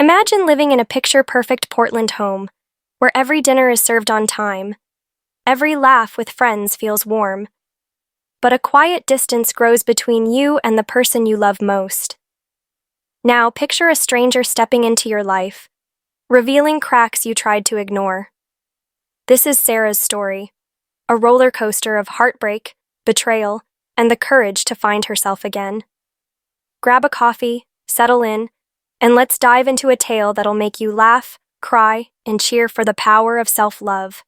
Imagine living in a picture-perfect Portland home, where every dinner is served on time, every laugh with friends feels warm, but a quiet distance grows between you and the person you love most. Now picture a stranger stepping into your life, revealing cracks you tried to ignore. This is Sarah's story, a roller coaster of heartbreak, betrayal, and the courage to find herself again. Grab a coffee, settle in, and let's dive into a tale that'll make you laugh, cry, and cheer for the power of self-love.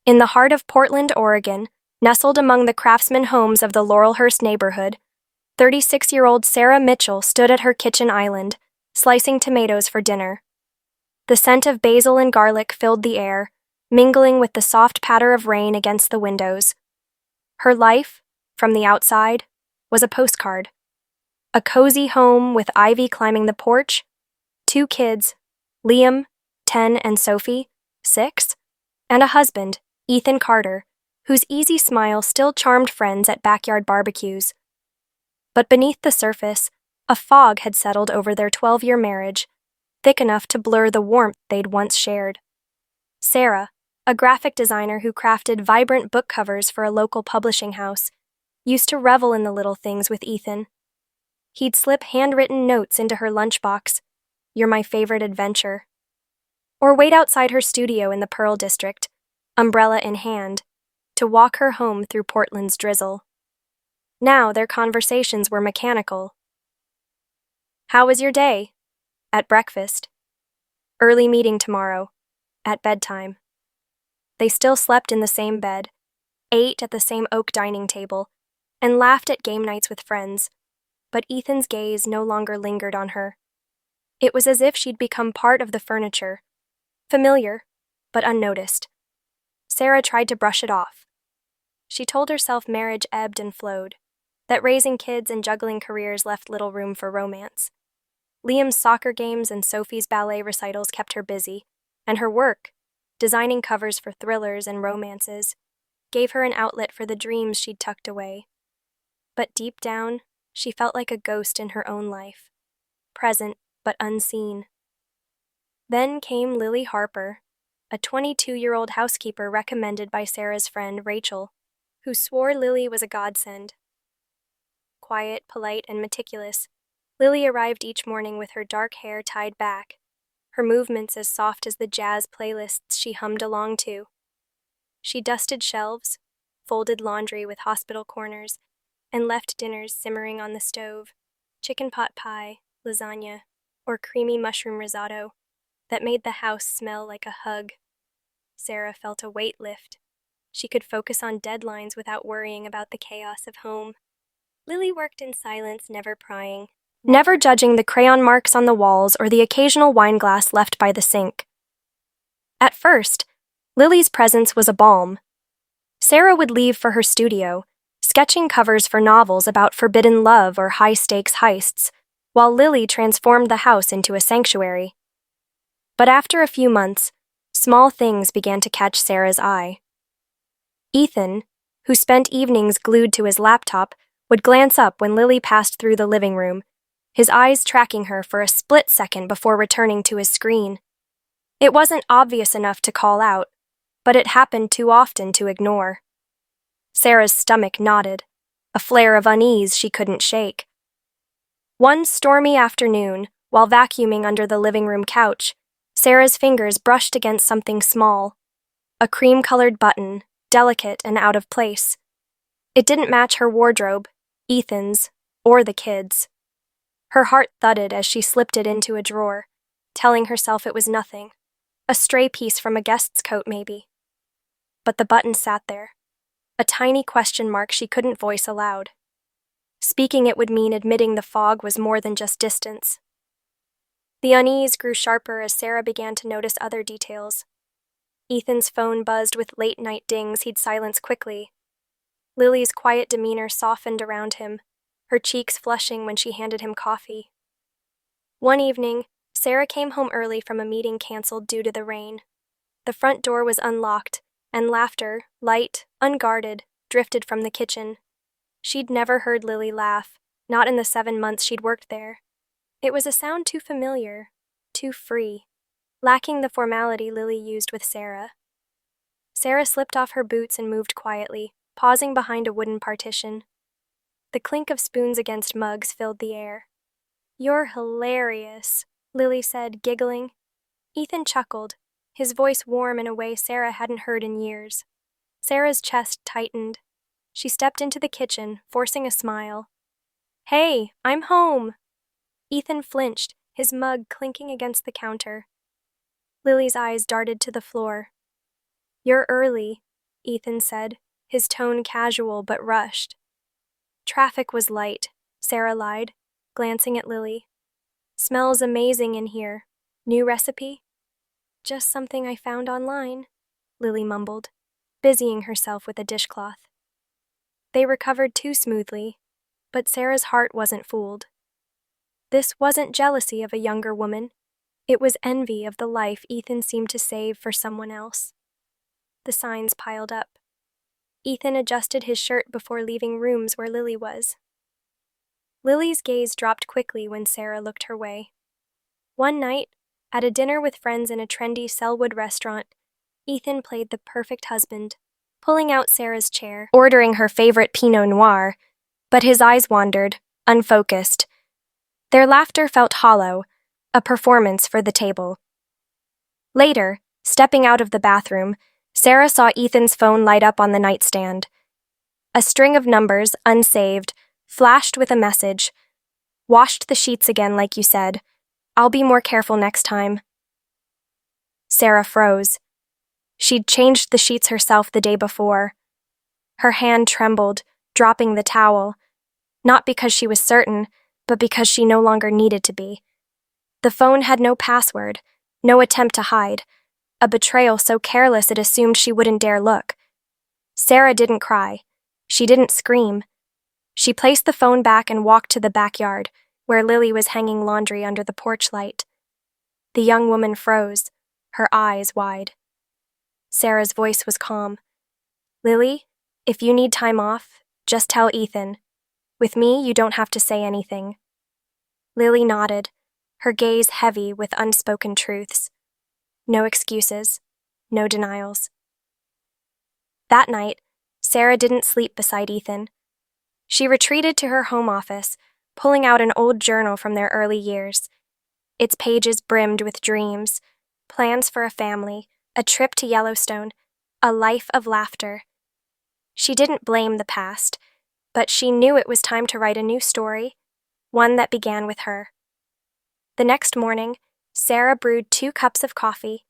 In the heart of Portland, Oregon, nestled among the craftsman homes of the Laurelhurst neighborhood, 36-year-old Sarah Mitchell stood at her kitchen island, slicing tomatoes for dinner. The scent of basil and garlic filled the air, mingling with the soft patter of rain against the windows. Her life, from the outside, was a postcard. A cozy home with ivy climbing the porch, 2 kids, Liam, 10, and Sophie, 6, and a husband, Ethan Carter, whose easy smile still charmed friends at backyard barbecues. But beneath the surface, a fog had settled over their 12-year marriage, thick enough to blur the warmth they'd once shared. Sarah, a graphic designer who crafted vibrant book covers for a local publishing house, used to revel in the little things with Ethan. He'd slip handwritten notes into her lunchbox, "You're my favorite adventure," or wait outside her studio in the Pearl District, umbrella in hand, to walk her home through Portland's drizzle. Now their conversations were mechanical. "How was your day?" At breakfast. "Early meeting tomorrow." At bedtime. They still slept in the same bed, ate at the same oak dining table, and laughed at game nights with friends, but Ethan's gaze no longer lingered on her. It was as if she'd become part of the furniture, familiar, but unnoticed. Sarah tried to brush it off. She told herself marriage ebbed and flowed, that raising kids and juggling careers left little room for romance. Liam's soccer games and Sophie's ballet recitals kept her busy, and her work, designing covers for thrillers and romances, gave her an outlet for the dreams she'd tucked away. But deep down, she felt like a ghost in her own life, present but unseen. Then came Lily Harper, a 22-year-old housekeeper recommended by Sarah's friend Rachel, who swore Lily was a godsend. Quiet, polite, and meticulous, Lily arrived each morning with her dark hair tied back, her movements as soft as the jazz playlists she hummed along to. She dusted shelves, folded laundry with hospital corners, and left dinners simmering on the stove, chicken pot pie, lasagna, or creamy mushroom risotto that made the house smell like a hug. Sarah felt a weight lift. She could focus on deadlines without worrying about the chaos of home. Lily worked in silence, never prying, never judging the crayon marks on the walls or the occasional wine glass left by the sink. At first, Lily's presence was a balm. Sarah would leave for her studio, sketching covers for novels about forbidden love or high-stakes heists, while Lily transformed the house into a sanctuary. But after a few months, small things began to catch Sarah's eye. Ethan, who spent evenings glued to his laptop, would glance up when Lily passed through the living room, his eyes tracking her for a split second before returning to his screen. It wasn't obvious enough to call out, but it happened too often to ignore. Sarah's stomach knotted, a flare of unease she couldn't shake. One stormy afternoon, while vacuuming under the living room couch, Sarah's fingers brushed against something small, a cream-colored button, delicate and out of place. It didn't match her wardrobe, Ethan's, or the kids'. Her heart thudded as she slipped it into a drawer, telling herself it was nothing, a stray piece from a guest's coat maybe. But the button sat there, a tiny question mark she couldn't voice aloud. Speaking it would mean admitting the fog was more than just distance. The unease grew sharper as Sarah began to notice other details. Ethan's phone buzzed with late-night dings he'd silence quickly. Lily's quiet demeanor softened around him, her cheeks flushing when she handed him coffee. One evening, Sarah came home early from a meeting canceled due to the rain. The front door was unlocked, and laughter, light, unguarded, drifted from the kitchen. She'd never heard Lily laugh, not in the 7 months she'd worked there. It was a sound too familiar, too free, lacking the formality Lily used with Sarah. Sarah slipped off her boots and moved quietly, pausing behind a wooden partition. The clink of spoons against mugs filled the air. "You're hilarious," Lily said, giggling. Ethan chuckled, his voice warm in a way Sarah hadn't heard in years. Sarah's chest tightened. She stepped into the kitchen, forcing a smile. "Hey, I'm home!" Ethan flinched, his mug clinking against the counter. Lily's eyes darted to the floor. "You're early," Ethan said, his tone casual but rushed. "Traffic was light," Sarah lied, glancing at Lily. "Smells amazing in here. New recipe?" "Just something I found online," Lily mumbled, busying herself with a dishcloth. They recovered too smoothly, but Sarah's heart wasn't fooled. This wasn't jealousy of a younger woman. It was envy of the life Ethan seemed to save for someone else. The signs piled up. Ethan adjusted his shirt before leaving rooms where Lily was. Lily's gaze dropped quickly when Sarah looked her way. One night, at a dinner with friends in a trendy Selwood restaurant, Ethan played the perfect husband, pulling out Sarah's chair, ordering her favorite Pinot Noir, but his eyes wandered, unfocused. Their laughter felt hollow, a performance for the table. Later, stepping out of the bathroom, Sarah saw Ethan's phone light up on the nightstand. A string of numbers, unsaved, flashed with a message. "Washed the sheets again like you said. I'll be more careful next time." Sarah froze. She'd changed the sheets herself the day before. Her hand trembled, dropping the towel, not because she was certain, but because she no longer needed to be. The phone had no password, no attempt to hide, a betrayal so careless it assumed she wouldn't dare look. Sarah didn't cry. She didn't scream. She placed the phone back and walked to the backyard, where Lily was hanging laundry under the porch light. The young woman froze, her eyes wide. Sarah's voice was calm. "Lily, if you need time off, just tell Ethan. With me, you don't have to say anything." Lily nodded, her gaze heavy with unspoken truths. No excuses, no denials. That night, Sarah didn't sleep beside Ethan. She retreated to her home office, pulling out an old journal from their early years. Its pages brimmed with dreams, plans for a family, a trip to Yellowstone, a life of laughter. She didn't blame the past, but she knew it was time to write a new story, one that began with her. The next morning, Sarah brewed 2 cups of coffee,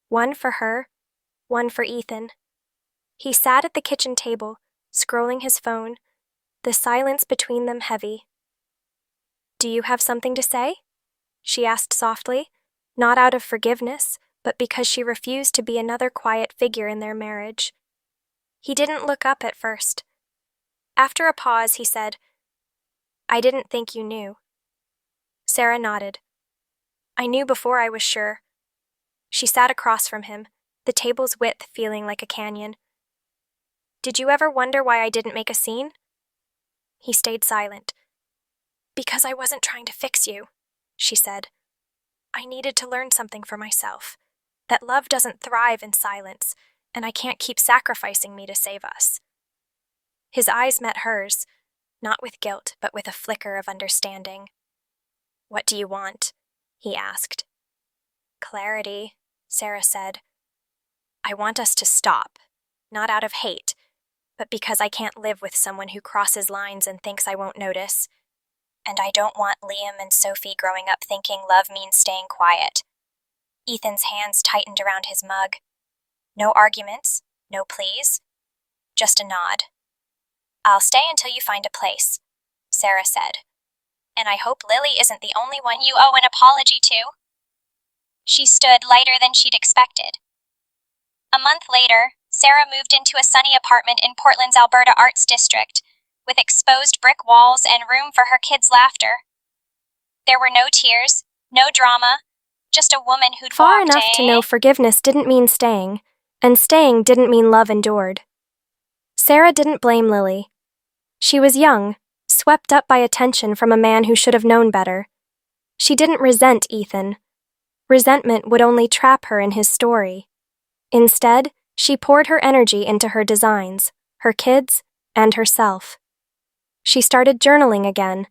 one for her, one for Ethan. He sat at the kitchen table, scrolling his phone, the silence between them heavy. "Do you have something to say?" she asked softly, not out of forgiveness, but because she refused to be another quiet figure in their marriage. He didn't look up at first. After a pause, he said, "I didn't think you knew." Sarah nodded. "I knew before I was sure." She sat across from him, the table's width feeling like a canyon. "Did you ever wonder why I didn't make a scene?" He stayed silent. "Because I wasn't trying to fix you," she said. "I needed to learn something for myself, that love doesn't thrive in silence, and I can't keep sacrificing me to save us." His eyes met hers, not with guilt, but with a flicker of understanding. "What do you want?" he asked. "Clarity," Sarah said. "I want us to stop, not out of hate, but because I can't live with someone who crosses lines and thinks I won't notice. And I don't want Liam and Sophie growing up thinking love means staying quiet." Ethan's hands tightened around his mug. No arguments, no pleas, just a nod. "I'll stay until you find a place," Sarah said. "And I hope Lily isn't the only one you owe an apology to." She stood lighter than she'd expected. A month later, Sarah moved into a sunny apartment in Portland's Alberta Arts District, with exposed brick walls and room for her kids' laughter. There were no tears, no drama, just a woman who'd Far walked enough to know forgiveness didn't mean staying, and staying didn't mean love endured. Sarah didn't blame Lily. She was young, swept up by attention from a man who should have known better. She didn't resent Ethan. Resentment would only trap her in his story. Instead, she poured her energy into her designs, her kids, and herself. She started journaling again,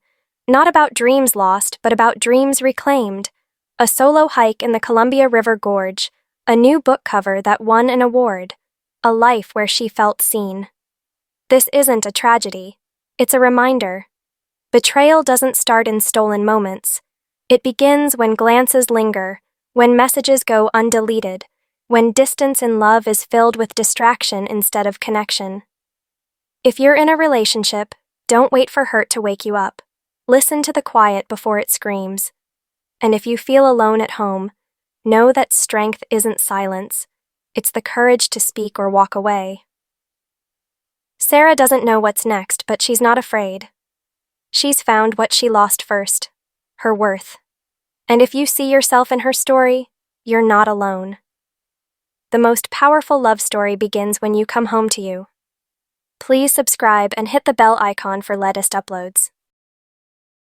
not about dreams lost, but about dreams reclaimed. A solo hike in the Columbia River Gorge, a new book cover that won an award, a life where she felt seen. This isn't a tragedy. It's a reminder. Betrayal doesn't start in stolen moments. It begins when glances linger, when messages go undeleted, when distance in love is filled with distraction instead of connection. If you're in a relationship, don't wait for hurt to wake you up. Listen to the quiet before it screams. And if you feel alone at home, know that strength isn't silence. It's the courage to speak or walk away. Sarah doesn't know what's next, but she's not afraid. She's found what she lost first, her worth. And if you see yourself in her story, you're not alone. The most powerful love story begins when you come home to you. Please subscribe and hit the bell icon for latest uploads.